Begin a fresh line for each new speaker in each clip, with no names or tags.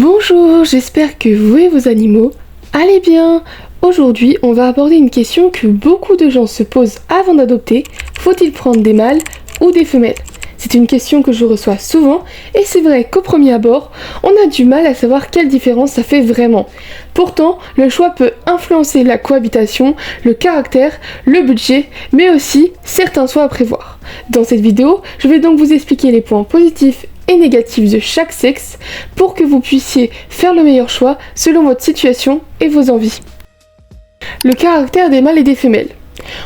Bonjour, j'espère que vous et vos animaux allez bien. Aujourd'hui, on va aborder une question que beaucoup de gens se posent avant d'adopter. Faut-il prendre des mâles ou des femelles? C'est une question que je reçois souvent et c'est vrai qu'au premier abord, on a du mal à savoir quelle différence ça fait vraiment. Pourtant, le choix peut influencer la cohabitation, le caractère, le budget, mais aussi certains choix à prévoir. Dans cette vidéo, je vais donc vous expliquer les points positifs et négatifs de chaque sexe pour que vous puissiez faire le meilleur choix selon votre situation et vos envies. Le caractère des mâles et des femelles.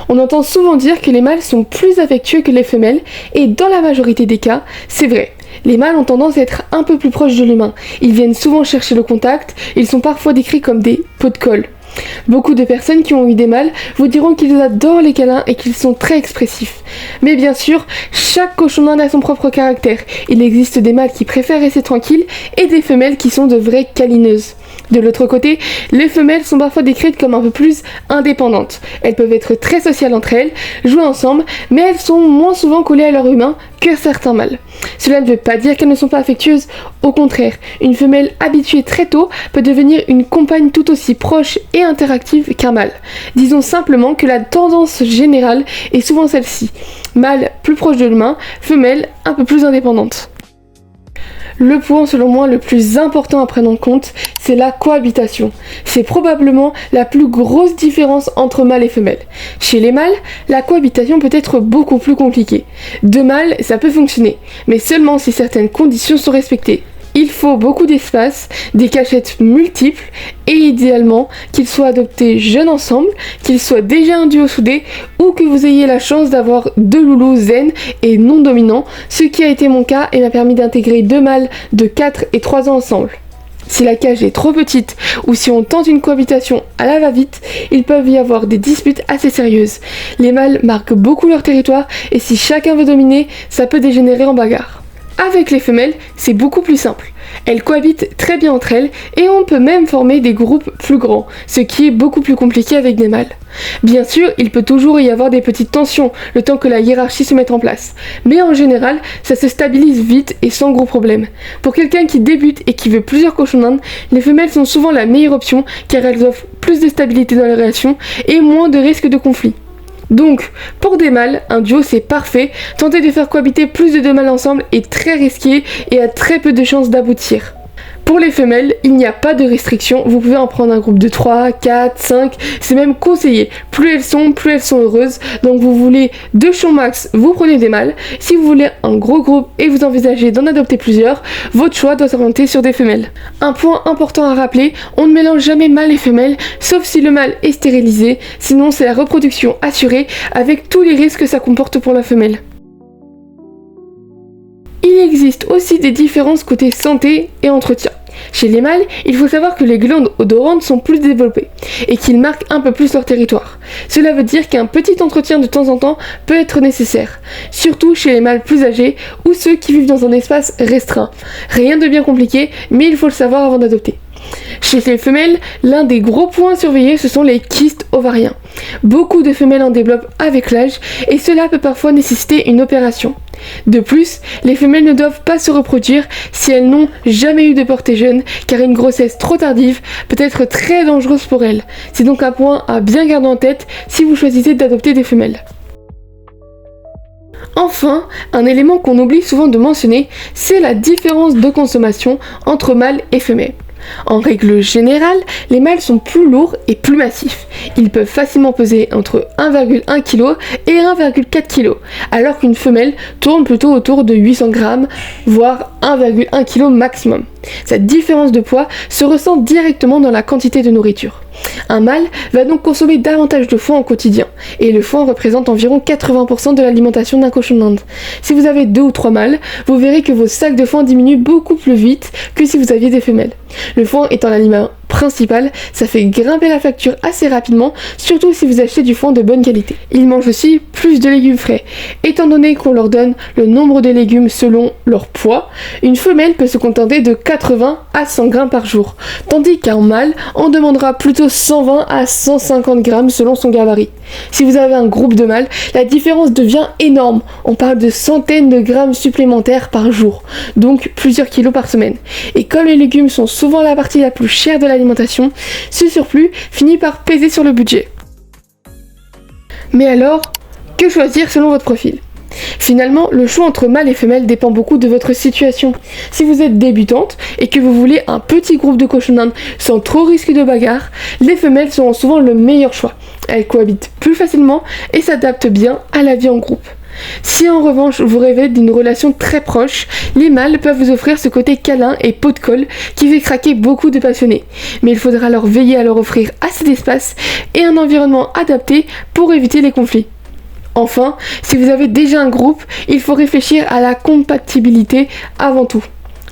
On entend souvent dire que les mâles sont plus affectueux que les femelles et dans la majorité des cas, c'est vrai. Les mâles ont tendance à être un peu plus proches de l'humain. Ils viennent souvent chercher le contact, ils sont parfois décrits comme des pots de colle. Beaucoup de personnes qui ont eu des mâles vous diront qu'ils adorent les câlins et qu'ils sont très expressifs. Mais bien sûr, chaque cochon d'Inde a son propre caractère. Il existe des mâles qui préfèrent rester tranquilles et des femelles qui sont de vraies câlineuses. De l'autre côté, les femelles sont parfois décrites comme un peu plus indépendantes. Elles peuvent être très sociales entre elles, jouer ensemble, mais elles sont moins souvent collées à leur humain que certains mâles. Cela ne veut pas dire qu'elles ne sont pas affectueuses, au contraire, une femelle habituée très tôt peut devenir une compagne tout aussi proche et interactive qu'un mâle. Disons simplement que la tendance générale est souvent celle-ci. Mâle plus proche de l'humain, femelle un peu plus indépendante. Le point selon moi le plus important à prendre en compte, c'est la cohabitation. C'est probablement la plus grosse différence entre mâles et femelles. Chez les mâles, la cohabitation peut être beaucoup plus compliquée. Deux mâles, ça peut fonctionner, mais seulement si certaines conditions sont respectées. Il faut beaucoup d'espace, des cachettes multiples et idéalement qu'ils soient adoptés jeunes ensemble, qu'ils soient déjà un duo soudé ou que vous ayez la chance d'avoir deux loulous zen et non dominants, ce qui a été mon cas et m'a permis d'intégrer deux mâles de 4 et 3 ans ensemble. Si la cage est trop petite ou si on tente une cohabitation à la va-vite, il peut y avoir des disputes assez sérieuses. Les mâles marquent beaucoup leur territoire et si chacun veut dominer, ça peut dégénérer en bagarre. Avec les femelles, c'est beaucoup plus simple. Elles cohabitent très bien entre elles et on peut même former des groupes plus grands, ce qui est beaucoup plus compliqué avec des mâles. Bien sûr, il peut toujours y avoir des petites tensions, le temps que la hiérarchie se mette en place. Mais en général, ça se stabilise vite et sans gros problème. Pour quelqu'un qui débute et qui veut plusieurs cochons d'Inde, les femelles sont souvent la meilleure option car elles offrent plus de stabilité dans les relations et moins de risques de conflit. Donc, pour des mâles, un duo c'est parfait, tenter de faire cohabiter plus de deux mâles ensemble est très risqué et a très peu de chances d'aboutir. Pour les femelles, il n'y a pas de restriction, vous pouvez en prendre un groupe de 3, 4, 5, c'est même conseillé. Plus elles sont heureuses, donc vous voulez 2 chons max, vous prenez des mâles. Si vous voulez un gros groupe et vous envisagez d'en adopter plusieurs, votre choix doit s'orienter sur des femelles. Un point important à rappeler, on ne mélange jamais mâle et femelle, sauf si le mâle est stérilisé, sinon c'est la reproduction assurée avec tous les risques que ça comporte pour la femelle. Il existe aussi des différences côté santé et entretien. Chez les mâles, il faut savoir que les glandes odorantes sont plus développées et qu'ils marquent un peu plus leur territoire. Cela veut dire qu'un petit entretien de temps en temps peut être nécessaire, surtout chez les mâles plus âgés ou ceux qui vivent dans un espace restreint. Rien de bien compliqué, mais il faut le savoir avant d'adopter. Chez les femelles, l'un des gros points à surveiller, ce sont les kystes ovariens. Beaucoup de femelles en développent avec l'âge et cela peut parfois nécessiter une opération. De plus, les femelles ne doivent pas se reproduire si elles n'ont jamais eu de portée jeune, car une grossesse trop tardive peut être très dangereuse pour elles. C'est donc un point à bien garder en tête si vous choisissez d'adopter des femelles. Enfin, un élément qu'on oublie souvent de mentionner, c'est la différence de consommation entre mâles et femelles. En règle générale, les mâles sont plus lourds et plus massifs. Ils peuvent facilement peser entre 1,1 kg et 1,4 kg, alors qu'une femelle tourne plutôt autour de 800 g, voire 1,1 kg maximum. Cette différence de poids se ressent directement dans la quantité de nourriture. Un mâle va donc consommer davantage de foin au quotidien, et le foin représente environ 80% de l'alimentation d'un cochon d'Inde. Si vous avez 2 ou 3 mâles, vous verrez que vos sacs de foin diminuent beaucoup plus vite que si vous aviez des femelles. Le foin étant l'aliment principal, ça fait grimper la facture assez rapidement, surtout si vous achetez du foin de bonne qualité. Ils mangent aussi plus de légumes frais. Étant donné qu'on leur donne le nombre de légumes selon leur poids, une femelle peut se contenter de 80 à 100 grammes par jour, tandis qu'un mâle en demandera plutôt 120 à 150 grammes selon son gabarit. Si vous avez un groupe de mâles, la différence devient énorme. On parle de centaines de grammes supplémentaires par jour, donc plusieurs kilos par semaine. Et comme les légumes sont souvent la partie la plus chère de l'alimentation, ce surplus finit par peser sur le budget. Mais alors, que choisir selon votre profil ? Finalement, le choix entre mâle et femelle dépend beaucoup de votre situation. Si vous êtes débutante et que vous voulez un petit groupe de cochons d'Inde sans trop risque de bagarre, les femelles seront souvent le meilleur choix. Elles cohabitent plus facilement et s'adaptent bien à la vie en groupe. Si en revanche vous rêvez d'une relation très proche, les mâles peuvent vous offrir ce côté câlin et pot de colle qui fait craquer beaucoup de passionnés. Mais il faudra alors veiller à leur offrir assez d'espace et un environnement adapté pour éviter les conflits. Enfin, si vous avez déjà un groupe, il faut réfléchir à la compatibilité avant tout.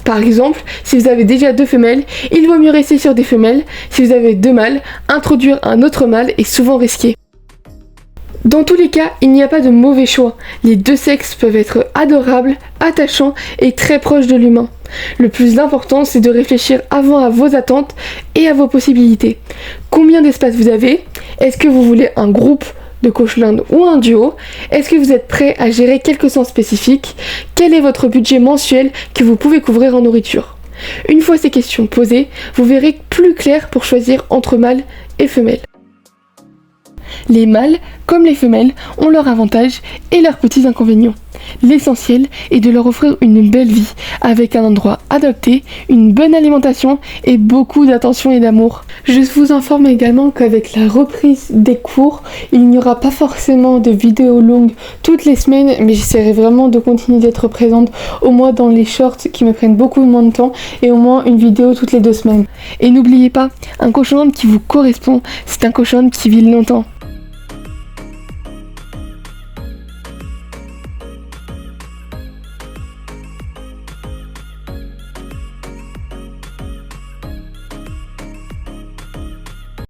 Par exemple, si vous avez déjà 2 femelles, il vaut mieux rester sur des femelles. Si vous avez 2 mâles, introduire un autre mâle est souvent risqué. Dans tous les cas, il n'y a pas de mauvais choix. Les 2 sexes peuvent être adorables, attachants et très proches de l'humain. Le plus important, c'est de réfléchir avant à vos attentes et à vos possibilités. Combien d'espace vous avez ? Est-ce que vous voulez un groupe de cochons d'Inde ou un duo? Est-ce que vous êtes prêt à gérer quelques sangs spécifiques? Quel est votre budget mensuel que vous pouvez couvrir en nourriture? Une fois ces questions posées, vous verrez plus clair pour choisir entre mâles et femelles. Les mâles, comme les femelles, ont leurs avantages et leurs petits inconvénients. L'essentiel est de leur offrir une belle vie, avec un endroit adapté, une bonne alimentation et beaucoup d'attention et d'amour. Je vous informe également qu'avec la reprise des cours, il n'y aura pas forcément de vidéos longues toutes les semaines, mais j'essaierai vraiment de continuer d'être présente, au moins dans les shorts qui me prennent beaucoup moins de temps, et au moins une vidéo toutes les 2 semaines. Et n'oubliez pas, un cochon d'Inde qui vous correspond, c'est un cochon d'Inde qui vit longtemps.